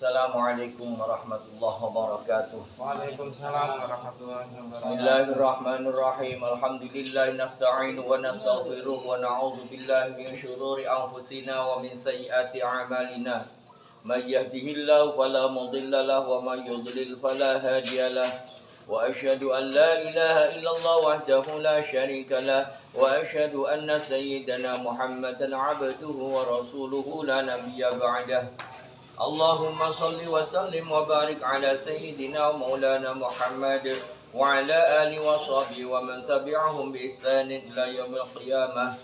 Assalamualaikum warahmatullahi wabarakatuh. Waalaikumsalam warahmatullahi wabarakatuh. Bismillahirrahmanirrahim. Alhamdulillah nasta'inu wa nastaghfiruh wa na'udzu billahi min syururi anfusina wa min sayyiati a'malina. May yahdihillahu fala mudilla lahu wa may yudlil fala hadiyalah. Wa asyhadu an la ilaha illallah wahdahu la syarika lah wa asyhadu anna sayyidana Muhammadan 'abduhu wa rasuluhu la nabiyya ba'dah. Allahumma salli wa sallim wa barik ala sayyidina maulana Muhammad wa ala alihi wa sahbihi wa man tabi'ahum bi ihsanin ila yaumil qiyamah.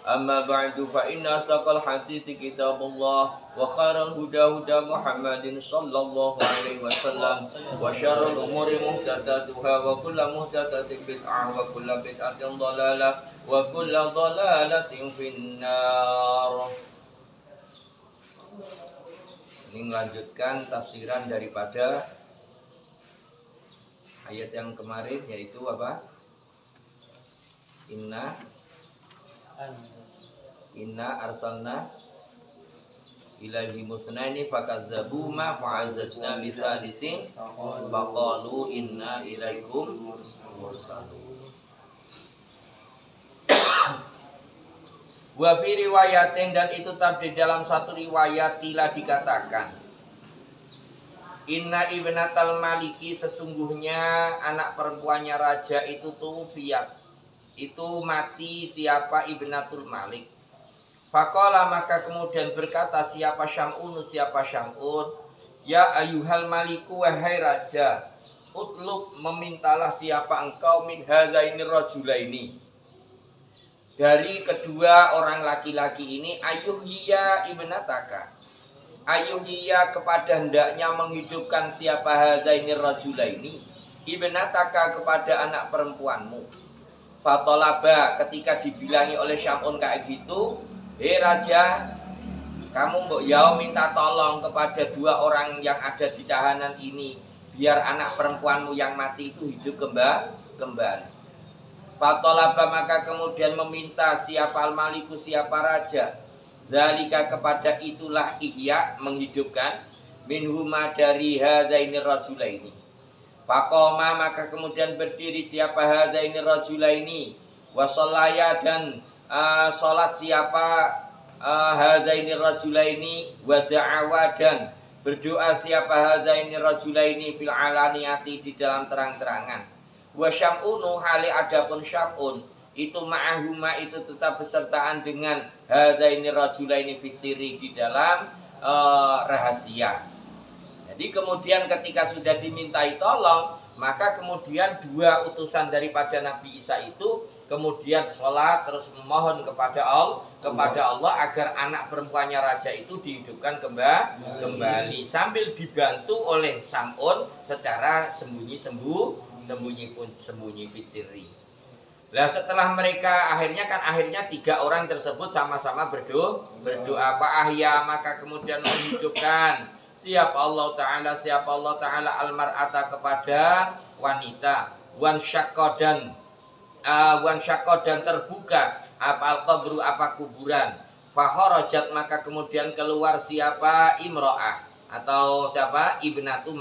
Amma ba'du fa inna asdaqal hadithi kitabullah wa khairal huda huda Muhammadin sallallahu alaihi wasallam wa syarrul umuri muhdatsatuha wa kullu muhdatsatin bid'ah wa kullu bid'atin dhalalah wa kullu dhalalatin finnar. Ini melanjutkan tafsiran daripada ayat yang kemarin, yaitu apa? Inna arsalna ilaihi musnaini fakadzabu ma fa'azazna bisalisin faqalu inna ilaikum mursalun. Wa fi riwayatin, dan itu tadi dalam satu riwayat kila dikatakan, Inna ibnatal maliki, sesungguhnya anak perempuannya raja itu tuwfiyat, itu mati. Siapa? Ibnatul Malik. Faqala, maka kemudian berkata siapa Syam'un, siapa Syam'un, ya ayyuhal maliku, wahai raja, utlub, memintalah siapa engkau, min hadzaini rajulaini, dari kedua orang laki-laki ini, ayyuhiyya ibnataka, ayyuhiyya, kepada hendaknya menghidupkan siapa hadzaini rajulaini, ibnataka, kepada anak perempuanmu. Fatolaba, ketika dibilangi oleh Syam'un kayak gitu, raja, kamu mbok yau minta tolong kepada dua orang yang ada di tahanan ini, biar anak perempuanmu yang mati itu hidup kembali. Fatolaba, maka kemudian meminta siapa al-maliku, siapa raja, zalika, kepada itulah, ihya, menghidupkan, minhuma, dari hadzaini rajulaini. Faqoma, maka kemudian berdiri siapa hadzaini rajulaini, wa shallaya, dan salat siapa hadzaini rajulaini, wa da'awa, dan berdoa siapa hadzaini rajulaini, fil alaniyati, di dalam terang-terangan. Wa Syam'unu, hali adapun Syam'un itu ma'ahuma, itu tetap besertaan dengan hadzaini rajulaini fisiri, di dalam rahasia. Jadi kemudian ketika sudah dimintai tolong, maka kemudian dua utusan daripada Nabi Isa itu kemudian sholat terus memohon kepada Allah agar anak perempuannya raja itu dihidupkan kembali sambil dibantu oleh Syam'un secara sembunyi fisiri. Lah setelah mereka akhirnya tiga orang tersebut sama-sama berdoa Pak Ahya, maka kemudian menghidupkan siapa Allah Ta'ala al-mar'ata, kepada wanita, wan syakko, dan terbuka apa al-qabru, apa kuburan, fakharajat, maka kemudian keluar siapa imro'ah, atau siapa ibnatu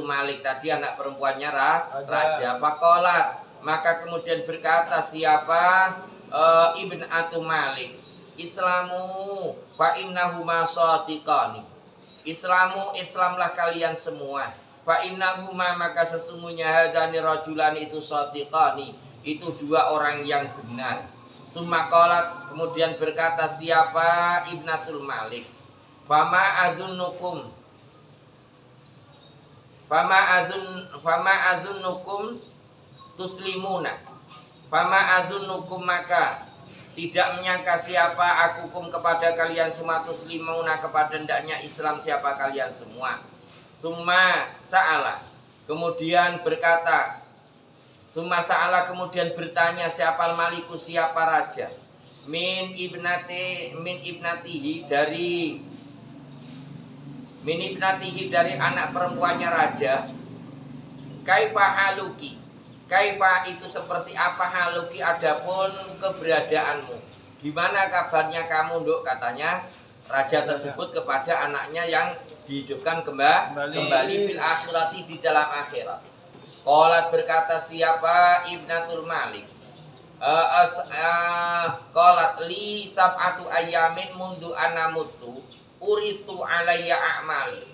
Malik tadi, anak perempuannya raja. Faqalat, maka kemudian berkata siapa ibnatu Malik, Islamu fa innahuma shadiqani, Islamlah kalian semua, fa innahuma, maka sesungguhnya hadani rajulani, itu shadiqani, itu dua orang yang benar. Summa qalat, kemudian berkata siapa ibnatul Malik, fama adzunukum tuslimuna, fama adzunukum, maka tidak menyangka siapa akukum, kepada kalian semua, tuslimuna, kepada hendaknya Islam siapa kalian semua. Summa sa'ala, kemudian berkata, summa sa'ala, kemudian bertanya siapa al-maliku, siapa raja, min ibnatihi, dari anak perempuannya raja, kaifa haluki, kaifa itu seperti apa, haluki adapun keberadaanmu, gimana kabarnya kamu, Nduk, katanya raja tersebut kepada anaknya yang dihidupkan kembali bil akhirati di dalam akhirat. Qalat berkata siapa Ibnatul Malik, qalat li sab'atu ayamin mundu anamutu uritu alayya a'mali.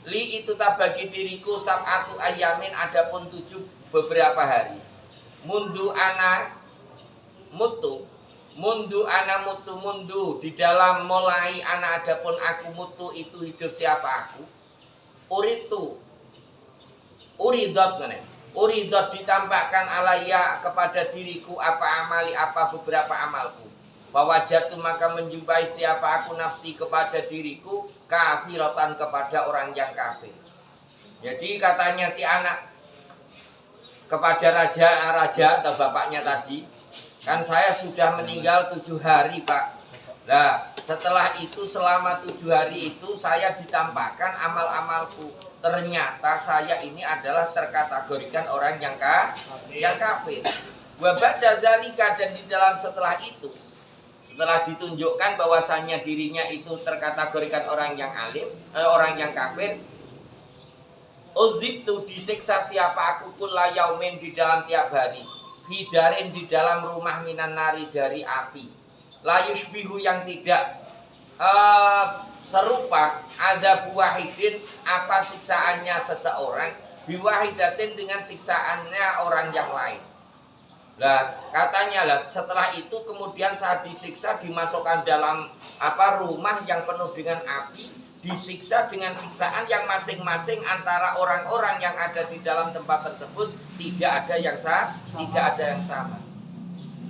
Li itu tak bagi diriku sab'atu ayamin, adapun 7 beberapa hari. Mundu ana mutu di dalam mulai ana adapun aku mutu itu hidup siapa aku. Uridot ditampakkan alayya kepada diriku apa amali, apa beberapa amalku. Bahwa jatuh maka menjumpai siapa aku nafsi kepada diriku kafiratan, kepada orang yang kafir. Jadi katanya si anak kepada raja atau bapaknya tadi, kan saya sudah meninggal 7 hari Pak. Nah setelah itu selama 7 hari itu saya ditampakkan amal-amalku. Ternyata saya ini adalah terkategorikan orang yang kafir. Wa ba'da dzalika, dan di dalam setelah itu, setelah ditunjukkan bahwasannya dirinya itu terkategorikan orang yang alim, orang yang kafir, uzibtu disiksa siapa aku kulla yaumin di dalam tiap hari, hidarin di dalam rumah minan nari dari api, la yushbihu yang tidak serupa ada wahidin apa siksaannya seseorang biwahidatin dengan siksaannya orang yang lain. Lah katanya lah setelah itu kemudian saat disiksa dimasukkan dalam rumah yang penuh dengan api, disiksa dengan siksaan yang masing-masing antara orang-orang yang ada di dalam tempat tersebut tidak ada yang sama.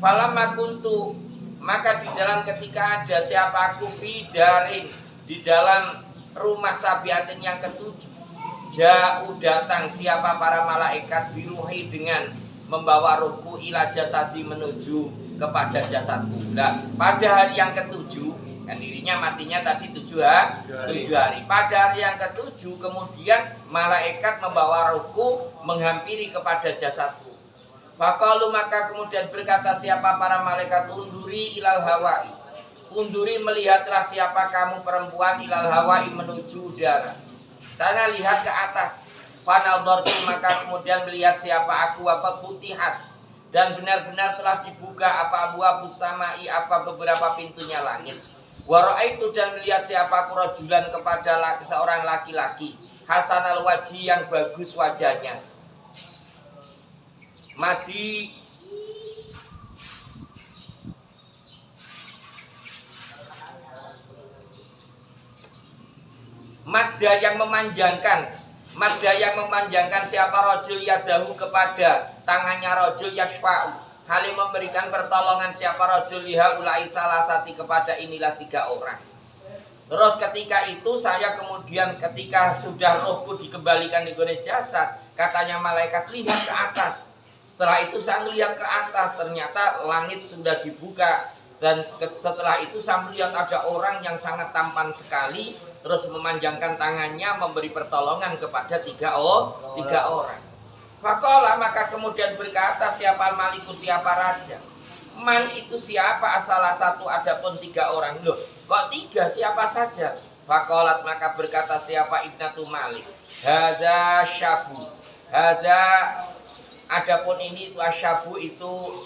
Falamma kuntu, maka di dalam ketika ada siapa aku bidarin di dalam rumah sabiatin yang ketujuh, jauh datang siapa para malaikat biruhi dengan membawa ruhku ila jasadi menuju kepada jasadku. Nah, pada hari yang ketujuh, kan dirinya matinya tadi 7 hari. Pada hari yang ketujuh kemudian malaikat membawa ruhku menghampiri kepada jasadku. Faqalu, maka kemudian berkata siapa para malaikat, unduri ilal hawai. Unduri, melihatlah siapa kamu perempuan, ilal hawai menuju udara. Sana lihat ke atas. Fanadhartu, maka kemudian melihat siapa aku, waqad futihat, dan benar-benar telah dibuka apa abwaabus samai, apa beberapa pintunya langit. Wa raaitu, dan melihat siapa aku rajulan kepada seorang laki-laki, hasanal wajhi, yang bagus wajahnya. Madi madda yang memanjangkan siapa rajul yadahu kepada tangannya rajul yashfa'u, halim memberikan pertolongan siapa rajul liha ulai salasati kepada inilah 3 orang. Terus ketika itu saya kemudian ketika sudah rohku dikembalikan di gone jasad, katanya malaikat lihat ke atas. Setelah itu saya melihat ke atas, ternyata langit sudah dibuka, dan setelah itu saya melihat ada orang yang sangat tampan sekali, terus memanjangkan tangannya memberi pertolongan kepada 3 orang. Faqala, maka kemudian berkata siapa maliku, siapa raja. Man itu siapa, salah satu adapun 3 orang. Loh kok 3, siapa saja? Faqalat, maka berkata siapa Ibnatul Malik, hadza syabu, hadza adapun ini itu asyabu, itu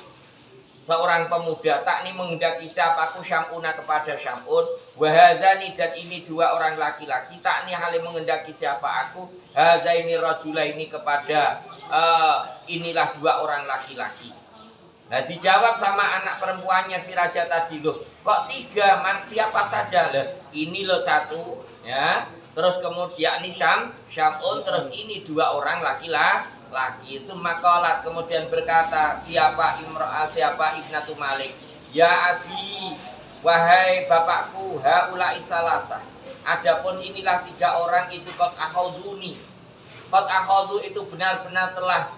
seorang pemuda, takni menghendaki siapa aku Syamuna kepada Syamun, wahadzani, dan ini 2 orang laki-laki, takni halim menghendaki siapa aku hadzaini rajulaini kepada inilah 2 orang laki-laki. Nah dijawab sama anak perempuannya si raja tadi, loh kok 3, man siapa saja? Loh ini loh 1 ya, terus kemudian ini Syamun, terus ini 2 orang laki-laki. Summa qalat, kemudian berkata siapa Ibnatul Malik, ya abi, wahai bapakku, haula'i salasa, adapun inilah 3 orang itu qad akhaduni, qad akhadu itu benar-benar telah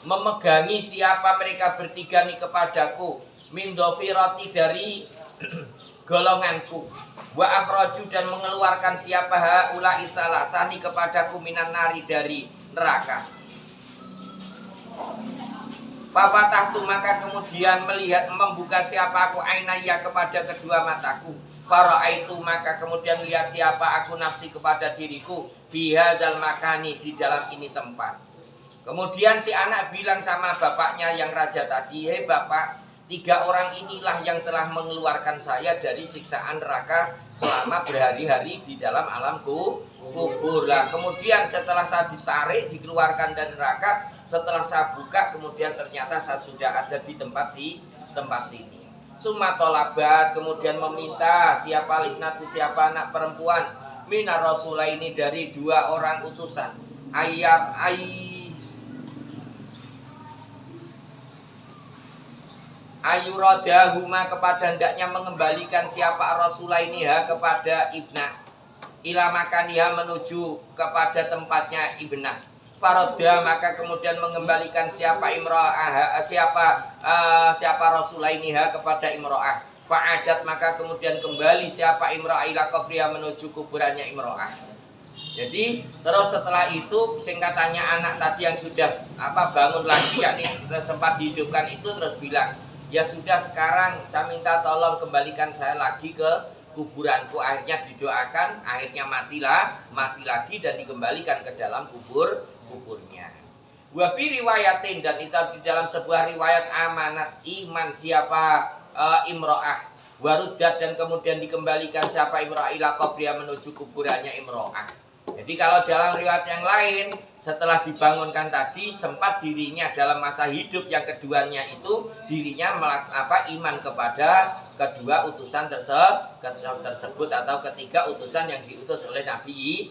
memegangi siapa mereka bertiga nih kepadaku, min dhafirati, dari golonganku, wa akhraju, dan mengeluarkan siapa haula'i salasani kepadaku minan nari, dari neraka. Fafatahtu maka kemudian membuka siapa aku ainaya kepada kedua mataku. Faraitu maka kemudian lihat siapa aku nafsi kepada diriku bihadzal makani di dalam ini tempat. Kemudian si anak bilang sama bapaknya yang raja tadi, "Hei bapak, 3 orang inilah yang telah mengeluarkan saya dari siksaan neraka selama berhari-hari di dalam alam kubur." Lah kemudian setelah saya ditarik dikeluarkan dari neraka, setelah saya buka kemudian ternyata saya sudah ada di tempat sini. Summa tolabat kemudian meminta siapa liknatu siapa anak perempuan minar rasulaini dari 2 orang utusan ayuradahuma kepada hendaknya mengembalikan siapa rasulaini kepada ibnah ila makaniha menuju kepada tempatnya ibnah. Faroda maka kemudian mengembalikan siapa imro'ah siapa rasulainiha kepada imro'ah. Fa'adat maka kemudian kembali siapa imro'ah ila qabriha menuju kuburannya imro'ah. Jadi terus setelah itu singkatannya anak tadi yang sudah bangun lagi yakni sempat dihidupkan itu terus bilang, "Ya sudah sekarang saya minta tolong kembalikan saya lagi ke kuburanku." Akhirnya didoakan, akhirnya mati lagi dan dikembalikan ke dalam kuburnya. Wa fi riwayatin dan itu di dalam sebuah riwayat amanat iman siapa imro'ah warudat dan kemudian dikembalikan siapa imro'ah ila qabriha menuju kuburannya imro'ah. Jadi kalau dalam riwayat yang lain setelah dibangunkan tadi sempat dirinya dalam masa hidup yang keduanya itu dirinya iman kepada kedua utusan tersebut atau ketiga utusan yang diutus oleh Nabi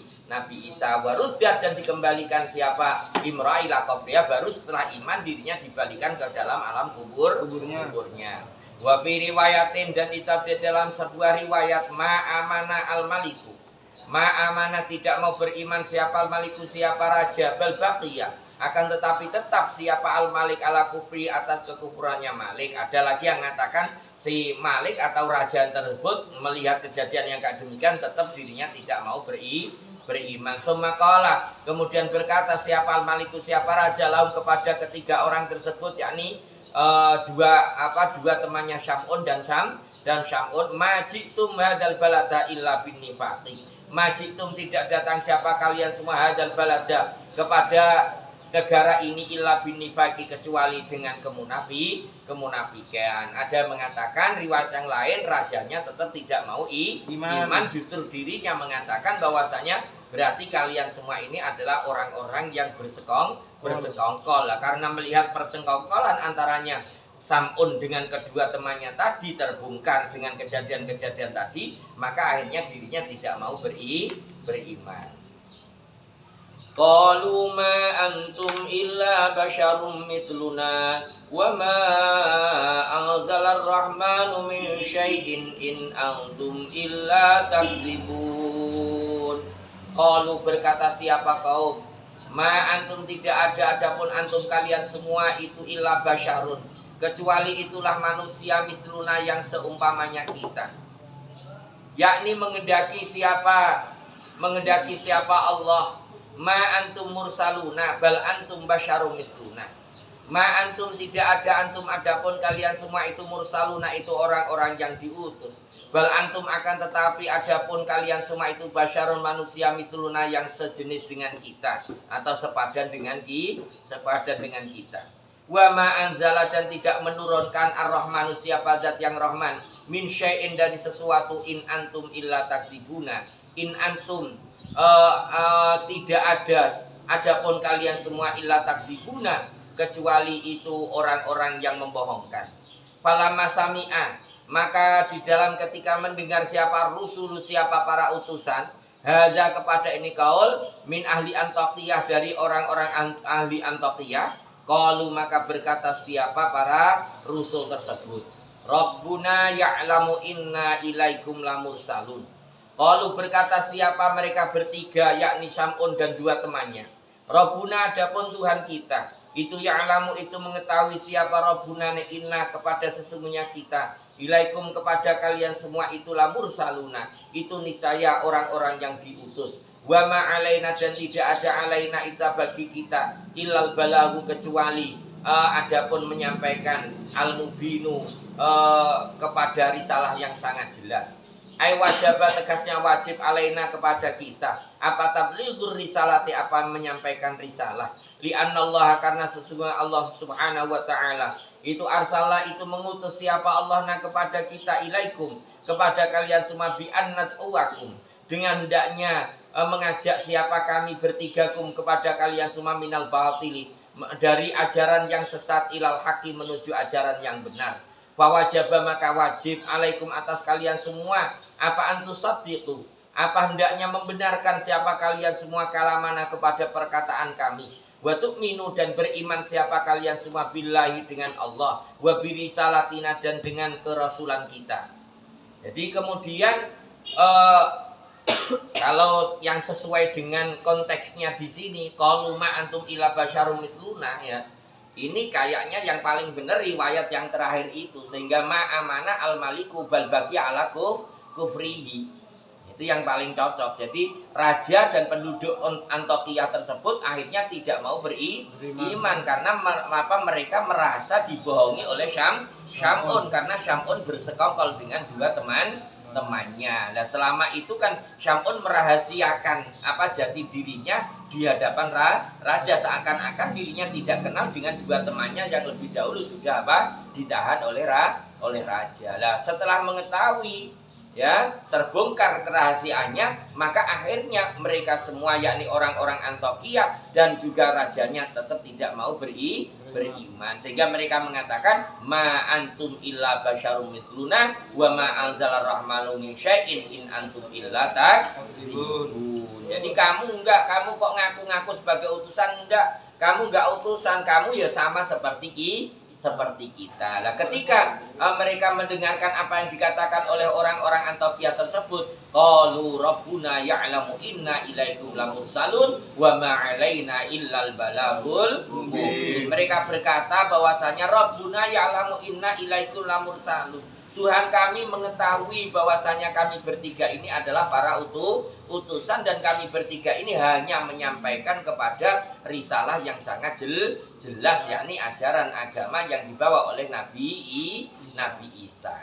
Isa warudat dan dikembalikan siapa imro'ah ila qabriha baru setelah iman dirinya dibalikan ke dalam alam kuburnya. Wa fi riwayatin dan itu di dalam sebuah riwayat ma'amana al-maliku ma'amana tidak mau beriman siapa al-maliku siapa raja bal baqiyah akan tetapi tetap siapa al-malik ala kufri atas kekufurannya Malik. Ada lagi yang mengatakan si Malik atau raja tersebut melihat kejadian yang kayak demikian tetap dirinya tidak mau beriman. Sumaqala kemudian berkata siapa al-maliku siapa raja lahum kepada ketiga orang tersebut yakni dua temannya Syam'un dan Syam'un, majitum hadzal balada illa bin nifaqi. Majitum tidak datang siapa kalian semua hadzal balada kepada negara ini illa bin nifaqi kecuali dengan kemunafikan. Ada mengatakan riwayat yang lain rajanya tetap tidak mau iman, justru dirinya mengatakan bahwasanya berarti kalian semua ini adalah orang-orang yang bersekongkol. Karena melihat persengkongkolan antaranya Sam'un dengan kedua temannya tadi terbongkar dengan kejadian-kejadian tadi, maka akhirnya dirinya tidak mau beriman. Qalu ma antum illa basyarum misluna wa ma anzalar rahmanu min syai'in in antum illa takdzibun. Qalu berkata siapa kaum, ma antum tidak ada adapun antum kalian semua itu illa basyarun kecuali itulah manusia misluna yang seumpamanya kita. Yakni menghendaki siapa Allah. Ma antum mursaluna bal antum basyarum misluna. Ma antum tidak ada antum adapun kalian semua itu mursaluna itu orang-orang yang diutus. Bal antum akan tetapi adapun kalian semua itu basyarun manusia misluna yang sejenis dengan kita atau sepadan dengan kita. Wa ma anzala dan tidak menurunkan ar-rahmanu siapa zat yang rahman min syai'in dari sesuatu in antum illa takdzibuna. In antum tidak ada adapun kalian semua illa takdzibuna kecuali itu orang-orang yang membohongkan. Falamma sami'a maka di dalam ketika mendengar siapa rusulu siapa para utusan hadza kepada ini kaul min ahli Antokiyah dari orang-orang ahli Antokiyah. Qalu maka berkata siapa para rusul tersebut, Rabbuna ya'lamu inna ilaikum lamursalun. Qalu berkata siapa mereka bertiga yakni Syam'un dan dua temannya. Rabbuna adapun Tuhan kita itu ya'lamu itu mengetahui siapa Rabbuna inna kepada sesungguhnya kita ilaikum kepada kalian semua itulah mursaluna itu niscaya orang-orang yang diutus. Wa ma alaina dan tidak ada alaina ita bagi kita illal balagu kecuali adapun menyampaikan al-mubinu kepada risalah yang sangat jelas. Ai wajaba tegasnya wajib alaina kepada kita apa tablighur risalati apa menyampaikan risalah li annallaha karena sesungguhnya Allah Subhanahu wa taala itu arsalah itu mengutus siapa Allah kepada kita ilaikum kepada kalian semua bi annat'uwakum dengan hendaknya mengajak siapa kami bertiga kepada kalian semua minal batili dari ajaran yang sesat ilal haqi menuju ajaran yang benar. Fawajaba maka wajib alaikum atas kalian semua apa antusaddiqu apa hendaknya membenarkan siapa kalian semua kalamana kepada perkataan kami wa tu'minu dan beriman siapa kalian semua billahi dengan Allah wa birisalatina dan dengan kerasulan kita. Jadi kemudian kalau yang sesuai dengan konteksnya di sini qalu ma antum ila basyarum misluna ya. Ini kayaknya yang paling benar riwayat yang terakhir itu sehingga ma'amana al-maliku bal baqi ala kufrihi. Itu yang paling cocok. Jadi raja dan penduduk Antioquia tersebut akhirnya tidak mau beriman karena mereka merasa dibohongi oleh Syamun karena Syamun bersekongkol dengan dua temannya. Nah, selama itu kan Syamun merahasiakan apa jati dirinya di hadapan raja seakan-akan dirinya tidak kenal dengan dua temannya yang lebih dahulu sudah ditahan oleh raja. Nah, setelah mengetahui ya terbongkar kerahasiaannya, maka akhirnya mereka semua yakni orang-orang Antioquia dan juga rajanya tetap tidak mau beriman sehingga mereka mengatakan ma antum illa basyarum misluna wa ma anzalar rahmanu min syai'in in antum illa takdzibun. Jadi kamu kok ngaku-ngaku sebagai utusan kamu enggak utusan, kamu ya sama seperti kita. Lah ketika mereka mendengarkan apa yang dikatakan oleh orang-orang Antioquia tersebut, qalu rabbuna ya'lamu inna ilaikum lamursalun wa ma 'alaina illal balaghul mubin. Mereka berkata bahwasanya rabbuna ya'lamu inna ilaikum lamursalun. Tuhan kami mengetahui bahwasanya kami bertiga ini adalah para utusan dan kami bertiga ini hanya menyampaikan kepada risalah yang sangat jelas yakni ajaran agama yang dibawa oleh Nabi Isa.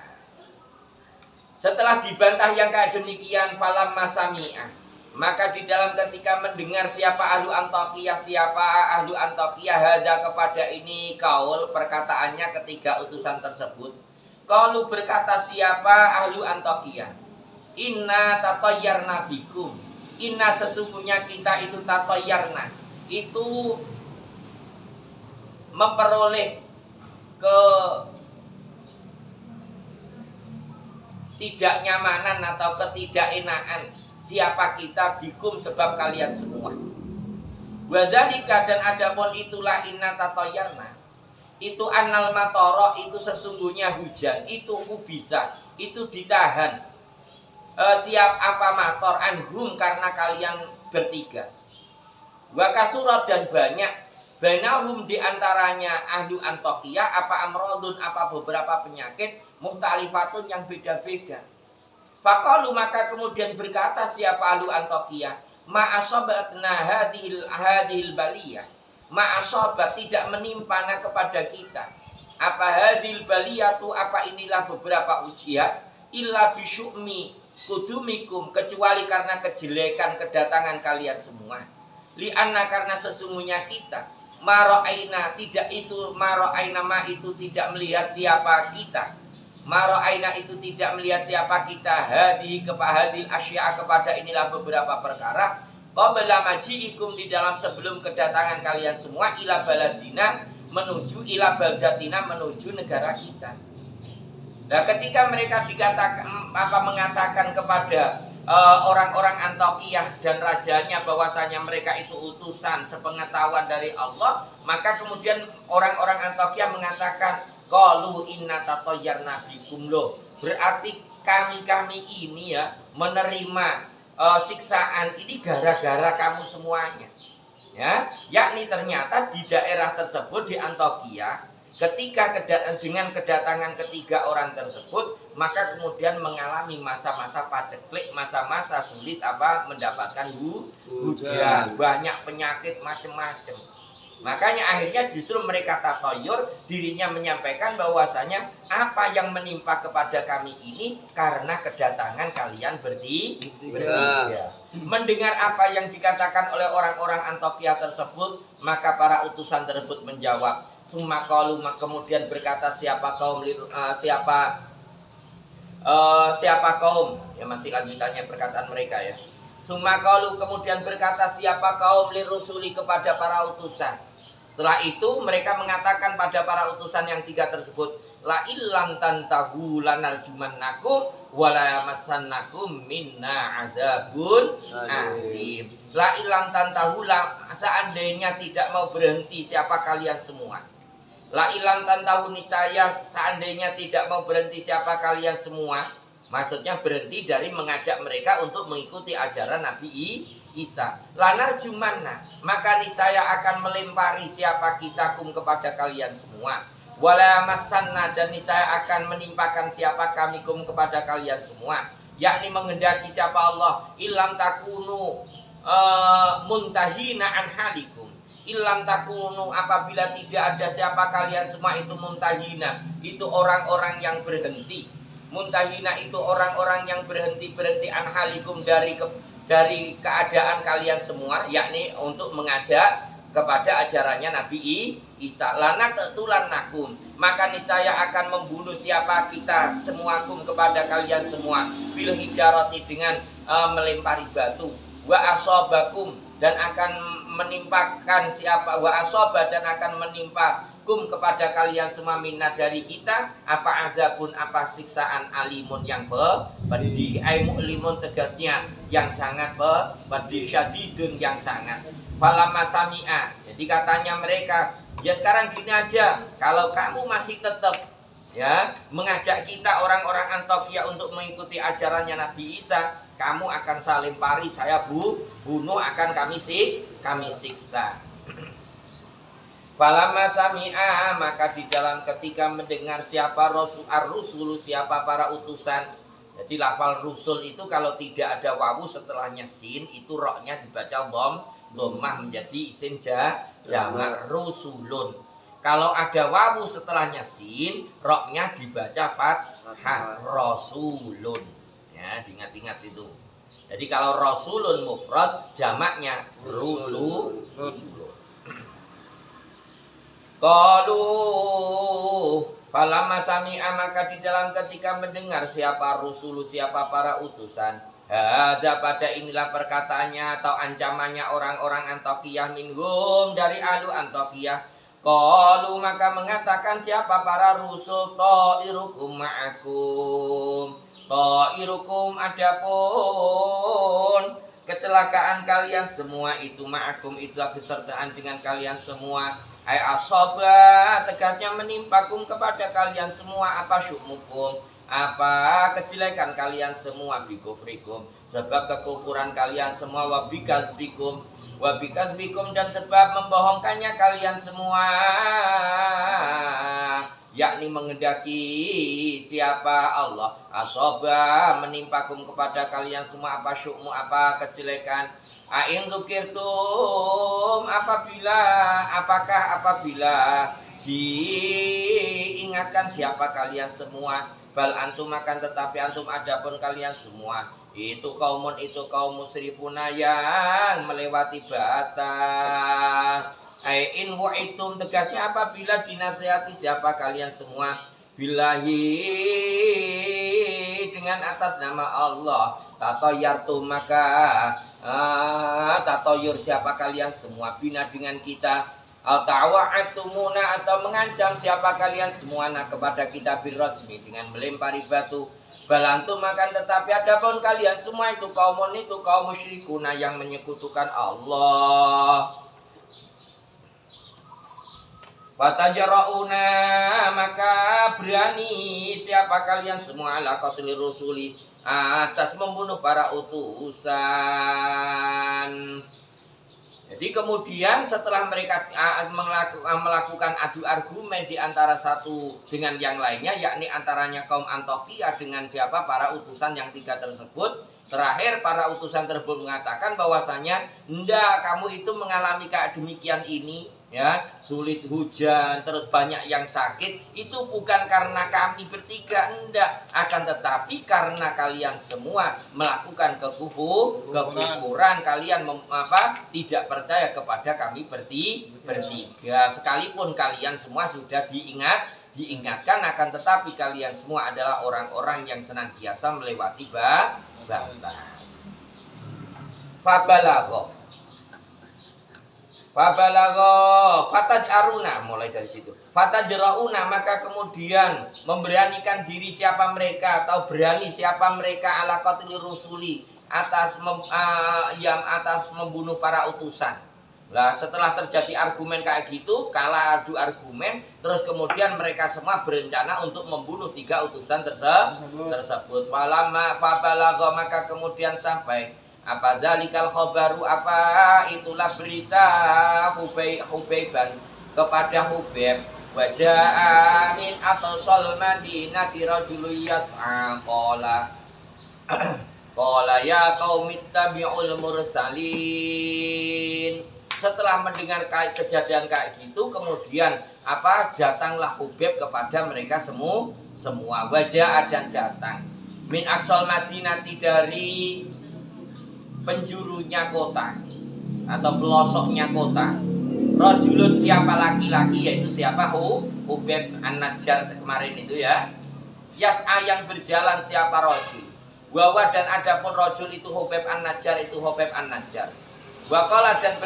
Setelah dibantah yang kayak demikian falam masami'ah maka di dalam ketika mendengar siapa ahlu Antioquia hada kepada ini kaul perkataannya ketiga utusan tersebut. Kalau berkata siapa ahlu Antioquia, inna tatoyarna bikum, inna sesungguhnya kita itu tatoyarna, itu memperoleh ketidaknyamanan atau ketidakenaan siapa kita bikum sebab kalian semua. Wadzalika dan adapun itulah inna tatoyarna. Itu annal matoro itu sesungguhnya hujan itu bisa itu ditahan siap apa mator anhum karena kalian bertiga wa kasurat dan banyak banahum diantaranya ahlu Antioquia apa amrodun apa beberapa penyakit muhtalifatun yang beda-beda. Faqalu maka kemudian berkata siapa ahlu Antioquia ma asabatna hadhil baliyah ma'asobat tidak menimpana kepada kita apa hadil baliyatu apa inilah beberapa ujian illa bisyu'mi kudumikum kecuali karena kejelekan kedatangan kalian semua li'anna karena sesungguhnya kita maro'aina tidak itu maro'aina ma itu tidak melihat siapa kita maro'aina itu tidak melihat siapa kita hadil asya kepada inilah beberapa perkara qabla maji'ikum di dalam sebelum kedatangan kalian semua ila baladina menuju ila baldatina menuju negara kita. Nah, ketika mereka mengatakan kepada orang-orang Antioquia dan rajanya bahwasanya mereka itu utusan sepengetahuan dari Allah, maka kemudian orang-orang Antioquia mengatakan qalu inna tatoyarna bikum loh. Berarti kami ini ya menerima siksaan ini gara-gara kamu semuanya ya, yakni ternyata di daerah tersebut di Antioquia ketika dengan kedatangan ketiga orang tersebut maka kemudian mengalami masa-masa paceklik, masa-masa sulit mendapatkan hujan, banyak penyakit macam-macam. Makanya akhirnya justru mereka tatoyur, dirinya menyampaikan bahwasanya apa yang menimpa kepada kami ini karena kedatangan kalian bertiga. Mendengar apa yang dikatakan oleh orang-orang Antiokhia tersebut, maka para utusan tersebut menjawab, Sumakalu, kemudian berkata siapa kaum siapa kaum, ya masih lanjutannya perkataan mereka ya. Sumakalu, kemudian berkata siapa kaum lirusuli kepada para utusan. Setelah itu mereka mengatakan pada para utusan yang tiga tersebut, la illam tantahu lanarjumannakum wala yamassannakum minna adzabun alim. La illam tantahu, seandainya tidak mau berhenti siapa kalian semua. La ilam tantahu, niscaya seandainya tidak mau berhenti siapa kalian semua. Maksudnya berhenti dari mengajak mereka untuk mengikuti ajaran Nabi Isa. Lanar jumanna, maka niscaya akan melempari siapa kita kepada kalian semua. Wala masanna, dan niscaya akan menimpakan siapa kami kepada kalian semua. Yakni menghendaki siapa Allah. Ilam takunu muntahina an halikum. Ilam takunu, apabila tidak ada siapa kalian semua itu muntahina, itu orang-orang yang berhenti. Muntahina itu orang-orang yang berhenti anhalikum dari keadaan kalian semua, yakni untuk mengajak kepada ajarannya Nabi Isa. Lana tetulan nakum, maka niscaya akan membunuh siapa kita semua kepada kalian semua bil hijarati, dengan melempari batu. Wa asobakum, dan akan menimpakan siapa, wa asoba, dan akan menimpa kepada kalian semua minna dari kita apa azabun, apa siksaan alimun yang pedih. Ai mu'limun, tegasnya yang sangat pedih, syadidun yang sangat. Falamma sami'a, jadi katanya mereka, ya sekarang gini aja, kalau kamu masih tetap ya mengajak kita orang-orang Antiokhia untuk mengikuti ajarannya Nabi Isa, kamu akan saya lempari, saya bunuh, akan kami siksa. Falamma sami'a, maka di dalam ketika mendengar siapa ar-rusulu, siapa para utusan. Jadi lafal rusul itu kalau tidak ada wawu setelahnya sin, itu roknya dibaca dhammah menjadi isim jamak rusulun. Kalau ada wawu setelahnya sin, roknya dibaca fathah rasulun. Ya, diingat-ingat itu. Jadi kalau rasulun mufrad, jamaknya rusulun. Qalu, falamma sami'a, maka di dalam ketika mendengar siapa rusulu, siapa para utusan. Ada pada inilah perkataannya atau ancamannya orang-orang Antiokhia minhum, dari ahlu Antiokhia. Qalu, maka mengatakan siapa para rusul, ta'irukum ma'akum. Ta'irukum, adapun kecelakaan kalian semua itu ma'akum, itulah besertaan dengan kalian semua. Ai asoba, tegasnya menimpakum kepada kalian semua apa syukmukum, apa kejelekan kalian semua, bikufrikum, sebab kekufuran kalian semua, wabikazbikum, dan sebab membohongkannya kalian semua, yakni menghendaki siapa Allah. Asoba, menimpakum kepada kalian semua apa syukmu, apa kejelekan. Ain zukirtum, apabila diingatkan siapa kalian semua. Bal antum, akan tetapi antum adapun kalian semua itu kaum musrifuna, yang melewati batas. In wa'idtum, tegasnya apabila dinasihati siapa kalian semua, billahi, dengan atas nama Allah, tatoyartum, maka tatoyur siapa kalian semua, bina dengan kita, ta'wa'atumuna, atau mengancam siapa kalian semua kepada kita, birrajmi, dengan melempari batu. Balantum, makan tetapi adapun kalian semua itu kaum musyrikuna, yang menyekutukan Allah. Fatajara'una, maka berani siapa kalian semua ala qatli rusuli, atas membunuh para utusan. Jadi kemudian setelah mereka melakukan adu argumen di antara satu dengan yang lainnya, yakni antaranya kaum Antiokhia dengan siapa para utusan yang tiga tersebut, terakhir para utusan tersebut mengatakan bahwasanya, ndak, kamu itu mengalami kayak demikian ini ya, sulit hujan, terus banyak yang sakit, itu bukan karena kami bertiga, enggak, akan tetapi karena kalian semua melakukan kekufuran, kalian tidak percaya kepada kami bertiga, sekalipun kalian semua sudah diingatkan, akan tetapi kalian semua adalah orang-orang yang senantiasa melewati batas. Fabalago fataj'aruna, mulai dari situ. Fatajrauna, maka kemudian memberanikan diri siapa mereka atau berani siapa mereka ala qatli rusuli, atas membunuh para utusan. Lah setelah terjadi argumen kayak gitu, kalah adu argumen, terus kemudian mereka semua berencana untuk membunuh 3 utusan tersebut. Fabalago, maka kemudian sampai apa zalikal khabaru, apa itulah berita Hubeiban kepada Hubeib, wajah min atosol madinati rajulu yas'a qala ya qaumit tabi'ul mursalin. Setelah mendengar kejadian kayak gitu, kemudian datanglah Hubeib kepada mereka semua wajah dan datang min aqsal madinati, dari penjurunya kota atau pelosoknya kota, rajulun, siapa laki-laki, yaitu siapa Hubeib An-Najjar kemarin itu ya, yas'a, yang berjalan siapa rajul, wawa, dan adapun rajul itu Hubeib An-Najjar, itu Hubeib An-Najjar, waqala, dan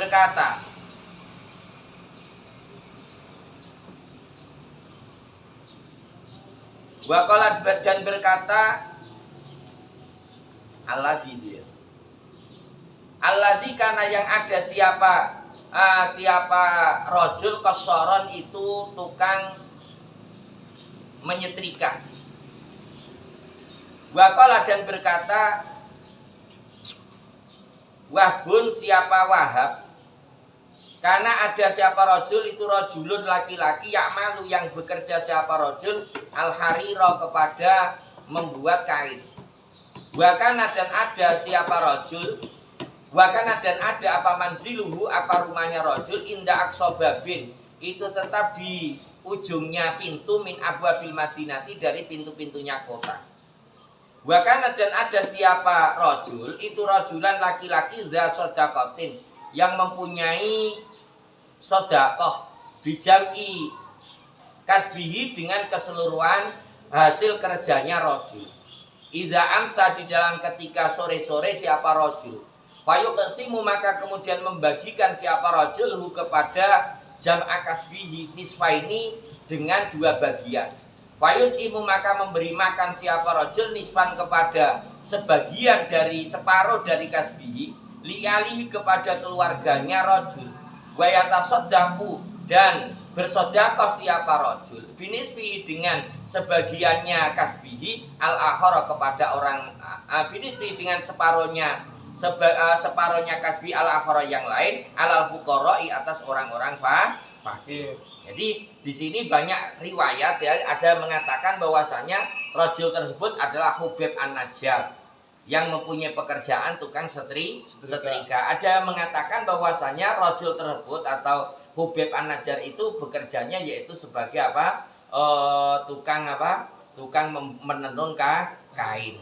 berkata, alladzi dia, alladzi, karena yang ada siapa rajul qasaron, itu tukang menyetrika, waqala, dan berkata, Wahbun, siapa Wahab, karena ada siapa rajul, itu rajulun, laki-laki, ya'malu, yang bekerja siapa rajul, al-harira, kepada membuat kain. Wakana, dan ada siapa rajul, wakana, dan ada apa manziluhu, apa rumahnya rajul, inda aqsobabin, itu tetap di ujungnya pintu, min abwabil madinati, dari pintu-pintunya kota. Wakana, dan ada siapa rajul, itu rajulan, laki-laki, dha sodakotin, yang mempunyai sodakoh, bijam'i kasbihi, dengan keseluruhan hasil kerjanya rajul. Idza amsa, di dalam ketika sore-sore siapa rajul, fayuqsimu, maka kemudian membagikan siapa rajul hu, kepada jam'a kasbihi, nisfaini, dengan 2 bagian. Fayutimu, maka memberi makan siapa rajul, nisfan, kepada sebagian dari separuh dari kasbihi, li'alihi, kepada keluarganya rajul, wa yatasaddaqu, dan bersedekah siapa rajul, binisbihi, dengan sebagiannya kasbihi, al-akhara, kepada orang, binisbihi, dengan separuhnya kasbi, al-akhara, yang lain, alal fuqara'i, atas orang-orang fakir. Jadi di sini banyak riwayat ya, ada mengatakan bahwasanya rajul tersebut adalah Hubeib An-Najjar yang mempunyai pekerjaan tukang setrika. Ada mengatakan bahwasanya rajul tersebut atau Hubeib An-Najjar itu bekerjanya yaitu sebagai tukang menenun kain.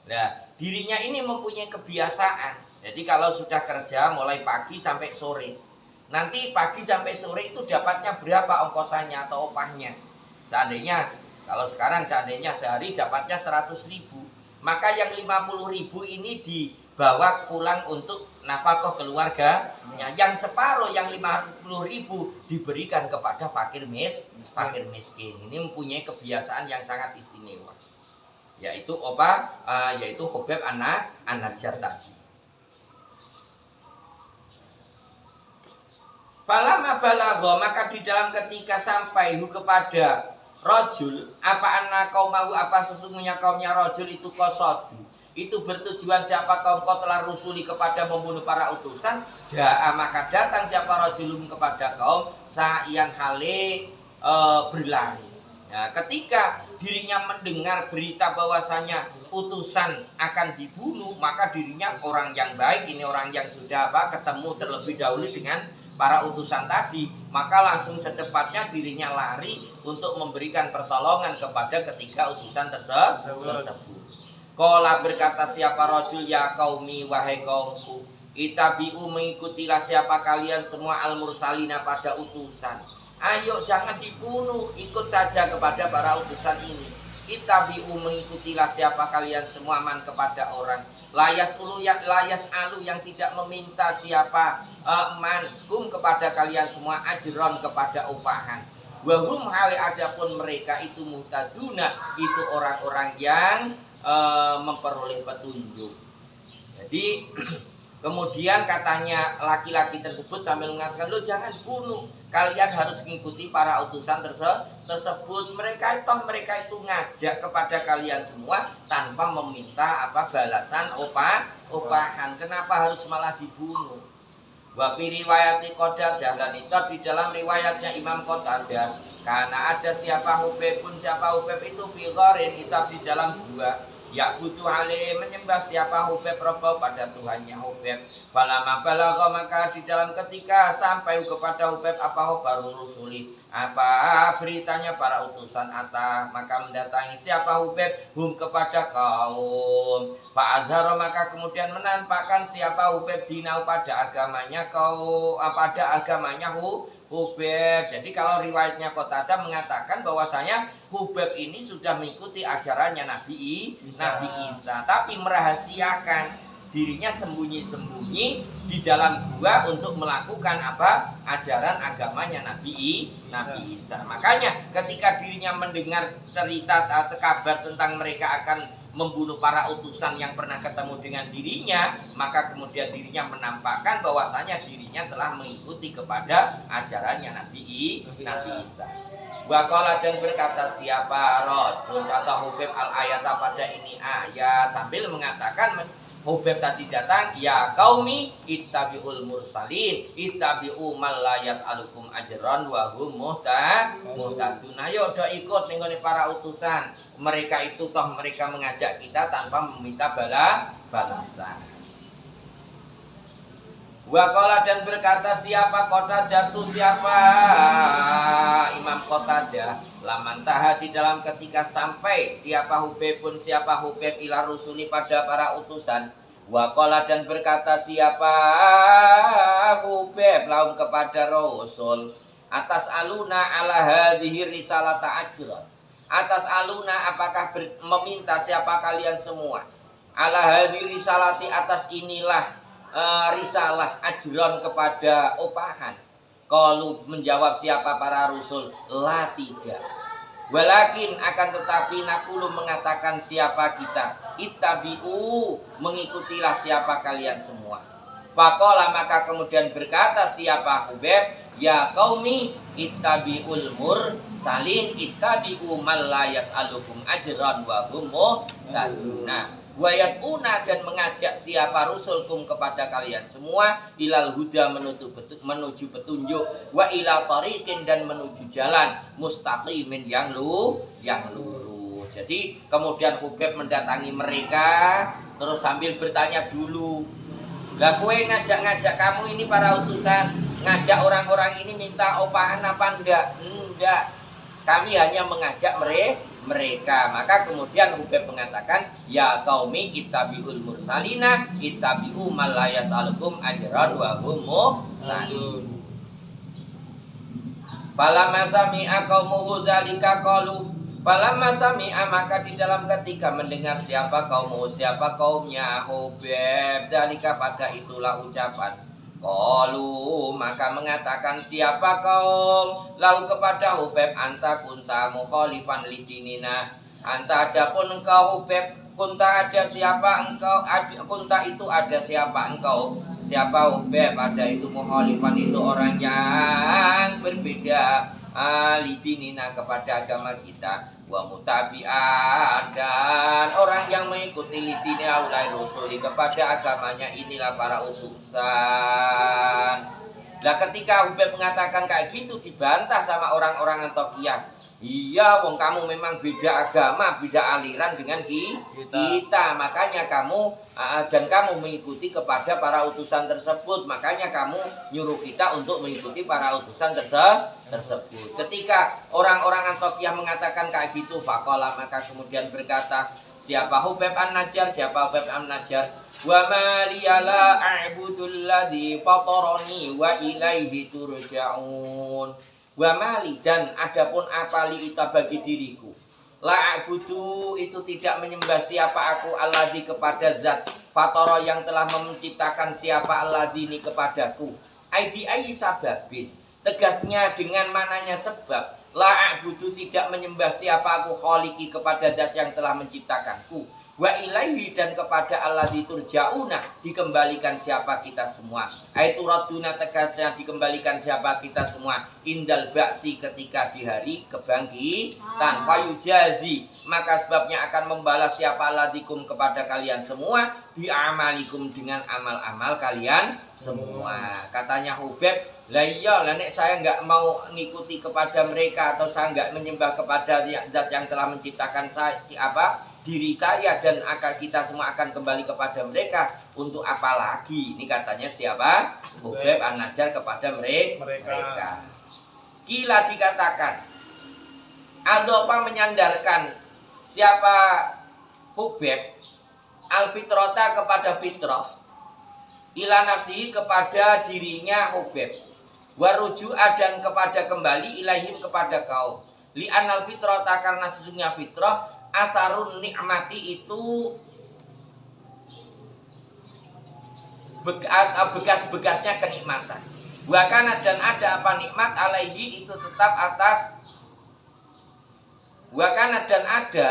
Nah, dirinya ini mempunyai kebiasaan. Jadi kalau sudah kerja mulai pagi sampai sore, nanti pagi sampai sore itu dapatnya berapa ongkosannya atau upahnya. Kalau sekarang seandainya sehari dapatnya 100.000, maka yang 50.000 ini dibawa pulang untuk nafkah keluarga. Yang separuh, yang 50.000 diberikan kepada fakir miskin. Ini mempunyai kebiasaan yang sangat istimewa. Yaitu Hubeib An-Najjar tadi. Falamma balagha, maka di dalam ketika sampai kepada rajul, anna qaumahu, sesungguhnya kaumnya rajul itu qasadu, itu bertujuan siapa kaum telah rusuli, kepada membunuh para utusan, jaa, maka datang siapa rajulum, kepada kaum sa'ian hale berlari. Nah, ketika dirinya mendengar berita bahwasanya utusan akan dibunuh, maka dirinya orang yang baik, ini orang yang sudah ketemu terlebih dahulu dengan para utusan tadi, maka langsung secepatnya dirinya lari untuk memberikan pertolongan kepada ketiga utusan tersebut. Qala berkata siapa rajul ya qaumi wahai kaumku, itabi'u mengikutilah siapa kalian semua al-mursalina pada utusan. Ayo jangan dibunuh, ikut saja kepada para utusan ini. Itabi'u mengikutilah siapa kalian semua man kepada orang. Layas alu yang tidak meminta siapa man kum kepada kalian semua ajron kepada upahan. Wahum hali adapun mereka itu muhtaduna, itu orang-orang yang memperoleh petunjuk. Jadi kemudian katanya laki-laki tersebut sambil mengatakan, lo jangan bunuh, kalian harus mengikuti para utusan tersebut. Mereka itu ngajak kepada kalian semua tanpa meminta balasan upahan. Kenapa harus malah dibunuh? Wa fi riwayati Qatadah, dan itu di dalam riwayatnya Imam Qatadah, karena ada siapa Hubeb itu bigorin, itu di dalam gua. Ya butuh alih menyembah siapa Hubeb Robo pada Tuhannya Hubeb. Falama balagha, maka di dalam ketika sampai kepada Hubeb baru rusuli, beritanya para utusan ata, maka mendatangi siapa Hubeb hum kepada kaum. Fa'adhara, maka kemudian menampakkan siapa Hubeb dinau pada agamanya Hubeb. Jadi kalau riwayatnya Qatadah mengatakan bahwasanya Hubeb ini sudah mengikuti ajarannya Nabi Isa, tapi merahasiakan dirinya sembunyi-sembunyi di dalam gua untuk melakukan ajaran agamanya Nabi Isa. Makanya ketika dirinya mendengar cerita atau kabar tentang mereka akan membunuh para utusan yang pernah ketemu dengan dirinya, maka kemudian dirinya menampakkan bahwasanya dirinya telah mengikuti kepada ajarannya Nabi Isa. Waqala, dan berkata siapa rajul atau Hubeb al-ayata pada ini ayat, sambil mengatakan Hubeb tadi datang, ya qaumi ittabi'ul mursalin ittabi'u man la yas'alukum ajran wa hum muhtadun. Ayo do ikut mengikuti para utusan. Mereka itu mereka mengajak kita tanpa meminta balasan. Waqala, dan berkata siapa Qatadah, siapa Imam Qatadah, laman taha di dalam ketika sampai siapa Hubeb ila rusuli pada para utusan. Waqala, dan berkata siapa Hubeb lahum kepada rasul, atas aluna ala hadhihi risalata ajran. Atas aluna, apakah meminta siapa kalian semua, ala hadhihi risalati, atas inilah risalah ajron kepada upahan. Qalu, menjawab siapa para rasul, la tidak. Walakin, akan tetapi nakulu mengatakan siapa kita, ittabi'u mengikutilah siapa kalian semua. Faqala, maka kemudian berkata siapa Hubeb, ya qaumi ittabi'ul mursalin ittabi'u man la yas'alukum ajran wa hum muhtadun. Wayatuna, dan mengajak siapa rusulkum kepada kalian semua, ilal huda menuju petunjuk, wa ila tariqin, dan menuju jalan mustaqimin yang lurus. Jadi kemudian Hubeb mendatangi mereka terus sambil bertanya dulu, lah kue ngajak kamu ini para utusan, ngajak orang-orang ini minta upahan apa enggak? Enggak. Kami hanya mengajak mereka. Maka kemudian Hubeb mengatakan, ya qaumi ittabi'ul mursalina ittabi'u man la yas'alukum ajran wa hum muhtadun. Falamma sami'a qaumuhu dzalika qalu, falamma sami'a, maka di dalam ketika mendengar siapa kaumnya Hubeb, dzalika pada itulah ucapan, qalu, maka mengatakan siapa kaum lalu kepada Hubeb, anta kunta mukhalifan lidinina, anta adapun engkau Hubeb, kunta ada siapa engkau, kunta itu ada siapa engkau, siapa Hubeb, ada itu mukhalifan itu orang yang berbeda, lidinina kepada agama kita, wa mutabi'an, dan orang yang mengikuti lidina ulai rusuli kepada agamanya inilah para utusan. Nah ketika Hubeb mengatakan kayak gitu dibantah sama orang-orang Antiokhia. Iya, wong kamu memang beda agama, beda aliran dengan kita. Makanya kamu dan kamu mengikuti kepada para utusan tersebut. Makanya kamu nyuruh kita untuk mengikuti para utusan tersebut. Ketika orang-orang Antiokhia mengatakan kayak gitu, faqala maka kemudian berkata, siapa Hubeb an-Najjar? Siapa Hubeb an-Najjar? Wa ma liyala a'budul ladzi fatarani wa ilaihi turja'un. Wa mali dan adapun apa li ita bagi diriku. La a'budu itu tidak menyembah siapa aku alladzi kepada zat fatara yang telah menciptakan siapa alladzi ini kepadaku. Ai bi ai sababin. Tegasnya dengan mananya sebab. La a'budu tidak menyembah siapa aku khaliqi kepada zat yang telah menciptakanku. Wa ilaihi dan kepada alladzi turja'una dikembalikan siapa kita semua. Aitu radduna tegasnya dikembalikan siapa kita semua. Indal ba'si ketika di hari kebangkitan. Fayujazi maka sebabnya akan membalas siapa alladzikum kepada kalian semua bi'amalikum dengan amal-amal kalian semua. Katanya Hubeb, lah iya lah nek saya enggak mau ngikuti kepada mereka atau saya enggak menyembah kepada zat yang telah menciptakan saya diri saya dan akal kita semua akan kembali kepada mereka. Untuk apa lagi? Ini katanya siapa? Hubeb an-Najjar kepada mereka. Kila dikatakan Adopa menyandarkan siapa Hubeb al-fitrata kepada fitrah, ila nafsihi kepada dirinya Hubeb, waruju'a dan kepada kembali ilahim kepada kaum. Li'anal fitrata karena sesungguhnya fitrah asarun nikmati itu bekas-bekasnya kenikmatan. Wakana dan ada apa nikmat alaihi itu tetap atas. Wakana dan ada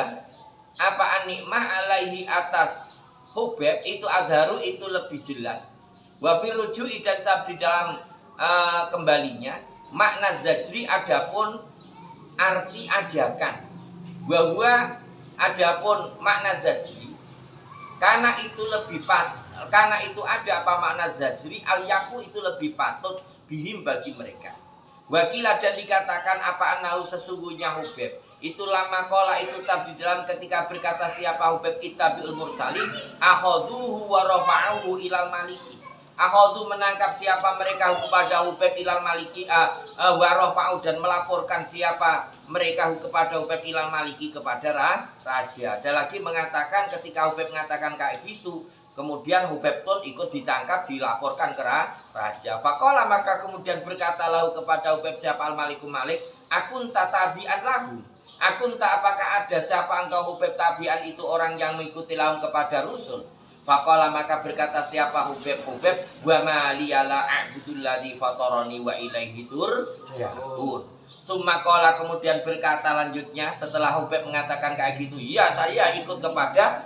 apa nikmah alaihi atas Hubeb itu azharu itu lebih jelas. Wabil ruju'i dan tetap di dalam kembalinya makna zajri adapun arti ajakan. Bahwa adapun makna zajri karena itu karena itu ada apa makna zajri al yaku itu lebih patut bihim bagi mereka. Wakilah dan dikatakan apa anahu sesungguhnya Hubeb itu lama kola itu tab di dalam ketika berkata siapa Hubeb ittabi'ul mursalin akhaduhu wa rafa'uhu ilal maliki. Akhodu menangkap siapa mereka kepada Hubeb ilal maliki warofa'u dan melaporkan siapa mereka kepada Hubeb ilal maliki kepada raja. Ada lagi mengatakan ketika Hubeb mengatakan kayak gitu, kemudian Hubeb pun ikut ditangkap dilaporkan ke raja. Faqala maka kemudian berkatalah kepada Hubeb siapa al-malikum malik, akun tatabi'an lahu. Akun tak apakah ada siapa engkau Hubeb tabi'an itu orang yang mengikuti lahum kepada rusul. Faqala maka berkata siapa Hubeb wa ma liyala a'budul ladzi fatarani wa ilaihi turja'un. Summa qala kemudian berkata lanjutnya setelah Hubeb mengatakan kayak gitu, ya saya ikut kepada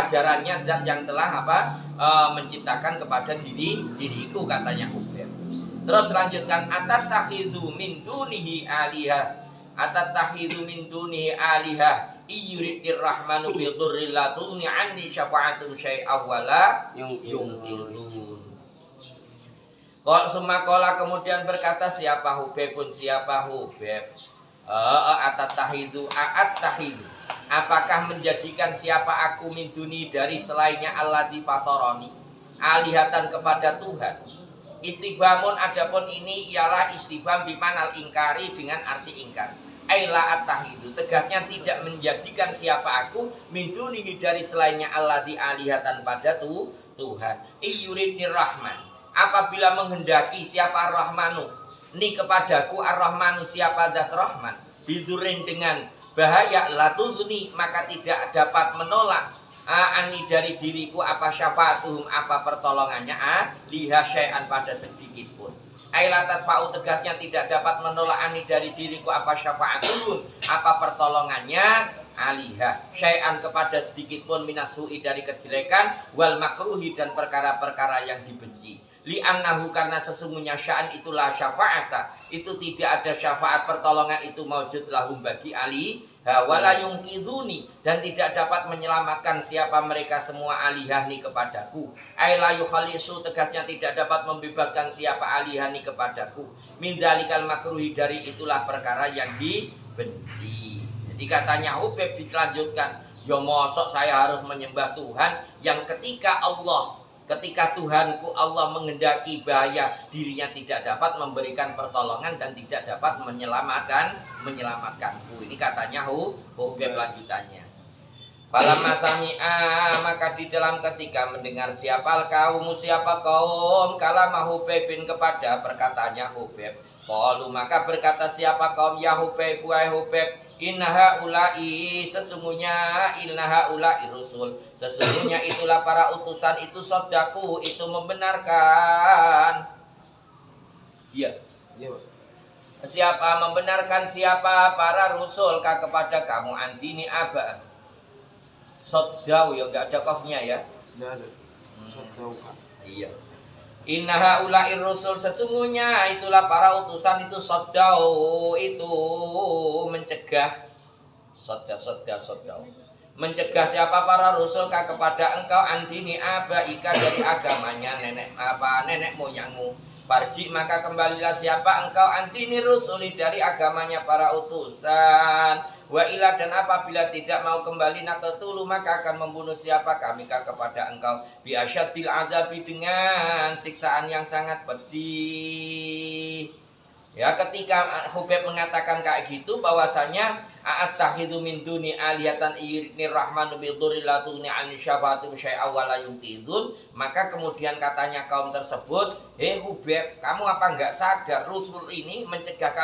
ajarannya zat yang telah menciptakan kepada diriku katanya Hubeb. Terus lanjutkan atattakhidhu min dunihi alihah. Atattakhidhu min dunihi alihah iyuridir rahmanu bidurril latuni anni syafa'atun syai'a wala yungilun. Qala summa qala kemudian berkata siapa Hubeb pun siapa Hubeb atattahidu apakah menjadikan siapa aku min duni dari selainnya alladzi fatarani alihatan kepada Tuhan. Istibhamun adapun ini ialah istibham bimanal ingkari dengan arti ingkar. Aila at-tahidu tegasnya tidak menjadikan siapa aku min dunihi dari selainnya alladzi alihatan pada Tuhan. Iyuridnir rahman apabila menghendaki siapa ar-rahmanu ni kepadaku ar-rahmanu siapa zat rahman bidurin dengan bahaya latuzni maka tidak dapat menolak ani dari diriku apa syafa'atuhum apa pertolongannya liha syai'an pada sedikit pun. Ailatat fa'u tegasnya tidak dapat menolak ani dari diriku apa syafa'atuhum apa pertolongannya aliha syai'an kepada sedikit pun minasu'i dari kejelekan wal makruhi dan perkara-perkara yang dibenci. Li'annahu karena sesungguhnya sya'an itulah syafa'ata itu tidak ada syafaat pertolongan itu maujud lahum bagi wala yungkiduni, dan tidak dapat menyelamatkan siapa mereka semua alihani kepadaku. Ai la yukhalisu, tegasnya tidak dapat membebaskan siapa alihani kepadaku. Min dzalikal makruhi, dari itulah perkara yang dibenci. Jadi katanya Hubeb dilanjutkan, ya mosok saya harus menyembah Tuhan yang ketika Tuhanku Allah menghendaki bahaya, dirinya tidak dapat memberikan pertolongan dan tidak dapat menyelamatkanku. Ini katanya Hubeb lanjutannya. Falamma sami'a, maka di dalam ketika mendengar siapa kaum kalama Hubebin, kepada perkataannya Hubeb, qalu, maka berkata siapa kaum, ya Hubeb, wahai Hubeb, innaha ulai, sesungguhnya innaha ulai rusul, sesungguhnya itulah para utusan itu, sodaku, itu membenarkan. Iya. Iya, Pak. Siapa membenarkan siapa para rusul kepada kamu, antini aba. Sodau ya, enggak ada kofnya ya. Enggak ada. Sodau, Pak. Iya. Innaha ulai rusul, sesungguhnya itulah para utusan itu, sodau, itu mencegah. Sodau. Mencegah siapa para rusul kepada engkau, antini abaika, dari agamanya nenek moyangmu. Farji, maka kembalilah siapa engkau, antini rusuli, dari agamanya para utusan. Wa ila, dan apabila tidak mau kembali, natatulu, maka akan membunuh siapa kami kepada engkau, bi asyadil azabi, dengan siksaan yang sangat pedih. Ya, ketika Hubeb mengatakan kayak gitu, bahwasanya a'attakhidhu min duni alihatan iyyir rahmanu bi dhurri la tughni 'ani syafa'ati syai'a wa la yunqidhun, maka kemudian katanya kaum tersebut, Hubeb, kamu apa enggak sadar Rasul ini mencegah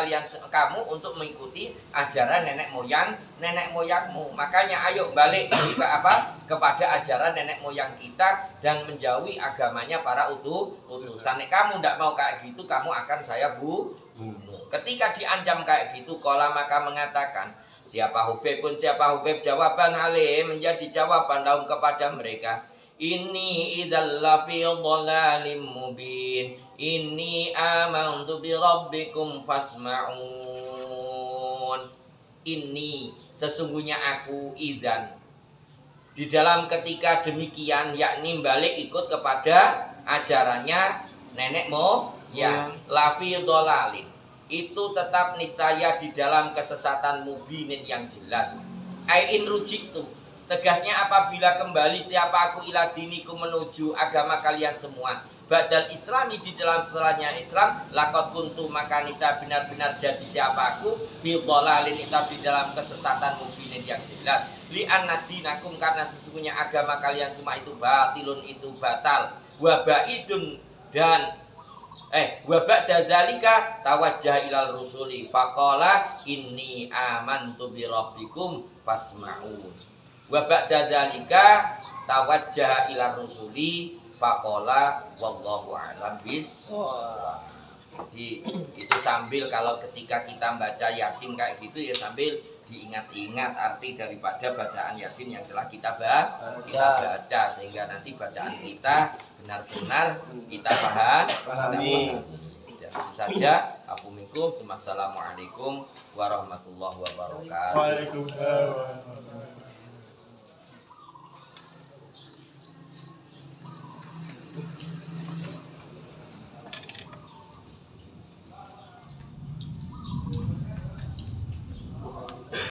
kamu untuk mengikuti ajaran nenek moyangmu. Makanya ayo balik kepada ajaran nenek moyang kita dan menjauhi agamanya para utusan. Nek kamu enggak mau kayak gitu, kamu akan saya bunuh. Ketika diancam kayak gitu, qala, maka mengatakan siapa Hubeb, jawaban alih, menjadi jawaban lahum kepada mereka, inni idzal fi dhalalim mubin, inni amantu bi rabbikum fasma'un. Ini sesungguhnya aku idzan, di dalam ketika demikian, yakni balik ikut kepada ajarannya nenek moyang, lafi dhalalin, itu tetap niscaya di dalam kesesatan mubinin yang jelas. Ain rujitu, tegasnya apabila kembali siapa aku ila diniku, menuju agama kalian semua, badal islami, di dalam setelahnya Islam, lakot kuntu, maka niscaya benar-benar jadi siapa aku, fi dhalalin, itu di dalam kesesatan mubinin yang jelas. Li anna dinakum, karena sesungguhnya agama kalian semua itu batilun, itu batal, wa baidun, dan wa ba'da dzalika tawajjah ilal rusuli faqala inni amantu bi rabbikum fasma'un. Wa ba'da dzalika tawajjah ilal rusuli faqala wallahu a'lam bis-shawab. Jadi itu sambil, kalau ketika kita baca Yasin kayak gitu ya, sambil diingat-ingat arti daripada bacaan Yasin yang telah kita baca, sehingga nanti bacaan kita benar-benar kita pahami. Dan itu saja. Assalamualaikum warahmatullahi wabarakatuh. Waalaikumsalam.